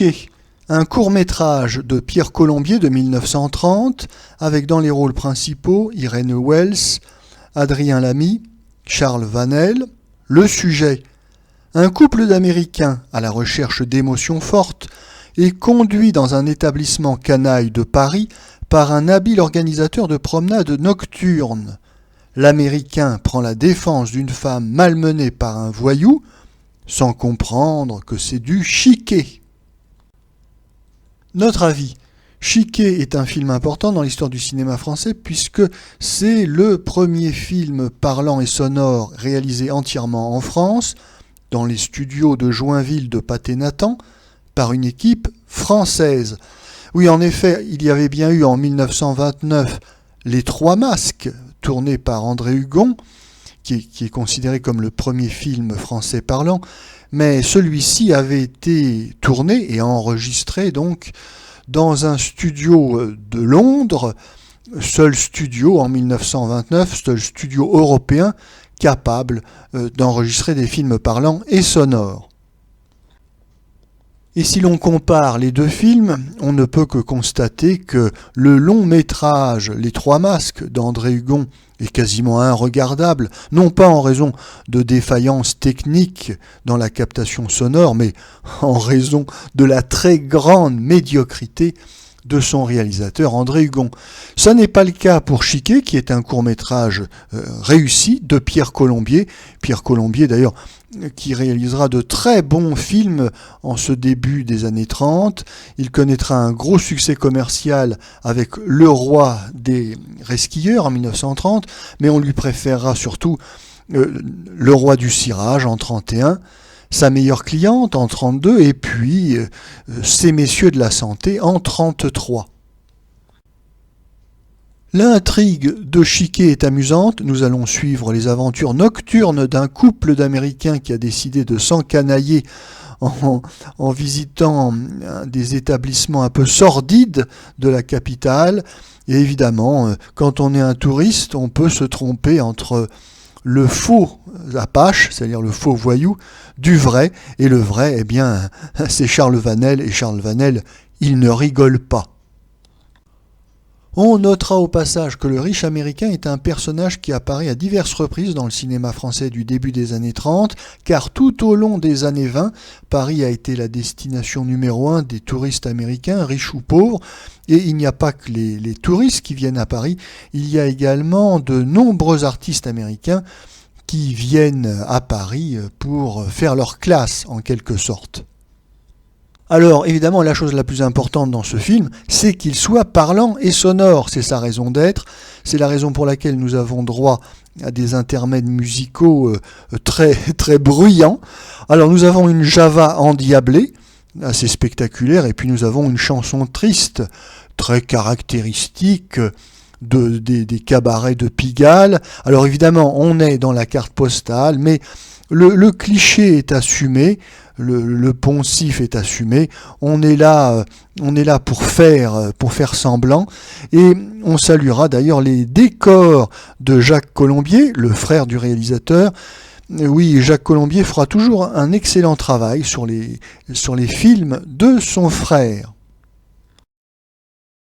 Chiquet, un court-métrage de Pierre Colombier de 1930, avec dans les rôles principaux Irène Wells, Adrien Lamy, Charles Vanel. Le sujet: un couple d'Américains à la recherche d'émotions fortes est conduit dans un établissement canaille de Paris par un habile organisateur de promenades nocturnes. L'Américain prend la défense d'une femme malmenée par un voyou, sans comprendre que c'est du chiquet. Notre avis: Chiquet est un film important dans l'histoire du cinéma français puisque c'est le premier film parlant et sonore réalisé entièrement en France, dans les studios de Joinville de Pathé-Nathan, par une équipe française. Oui, en effet, il y avait bien eu en 1929 Les Trois Masques, tourné par André Hugon, qui est considéré comme le premier film français parlant, mais celui-ci avait été tourné et enregistré donc dans un studio de Londres, seul studio en 1929, seul studio européen capable d'enregistrer des films parlants et sonores. Et si l'on compare les deux films, on ne peut que constater que le long métrage Les Trois Masques d'André Hugon est quasiment inregardable, non pas en raison de défaillances techniques dans la captation sonore, mais en raison de la très grande médiocrité de son réalisateur André Hugon. Ça n'est pas le cas pour Chiquet, qui est un court-métrage réussi de Pierre Colombier. Pierre Colombier d'ailleurs qui réalisera de très bons films en ce début des années 30. Il connaîtra un gros succès commercial avec Le Roi des Resquilleurs en 1930, mais on lui préférera surtout Le Roi du Cirage en 1931, Sa meilleure cliente en 1932 et puis Ces messieurs de la santé en 1933. L'intrigue de Chiquet est amusante. Nous allons suivre les aventures nocturnes d'un couple d'Américains qui a décidé de s'encanailler en visitant des établissements un peu sordides de la capitale. Et évidemment, quand on est un touriste, on peut se tromper entre le faux apache, c'est-à-dire le faux voyou, du vrai. Et le vrai, eh bien, c'est Charles Vanel. Et Charles Vanel, il ne rigole pas. On notera au passage que le riche américain est un personnage qui apparaît à diverses reprises dans le cinéma français du début des années 30, car tout au long des années 20, Paris a été la destination numéro 1 des touristes américains, riches ou pauvres, et il n'y a pas que les touristes qui viennent à Paris, il y a également de nombreux artistes américains qui viennent à Paris pour faire leur classe en quelque sorte. Alors, évidemment, la chose la plus importante dans ce film, c'est qu'il soit parlant et sonore. C'est sa raison d'être. C'est la raison pour laquelle nous avons droit à des intermèdes musicaux très, très bruyants. Alors, nous avons une Java endiablée, assez spectaculaire, et puis nous avons une chanson triste, très caractéristique des cabarets de Pigalle. Alors, évidemment, on est dans la carte postale, mais le cliché est assumé. Le poncif est assumé, on est là pour faire semblant, et on saluera d'ailleurs les décors de Jacques Colombier, le frère du réalisateur. Oui, Jacques Colombier fera toujours un excellent travail sur les films de son frère.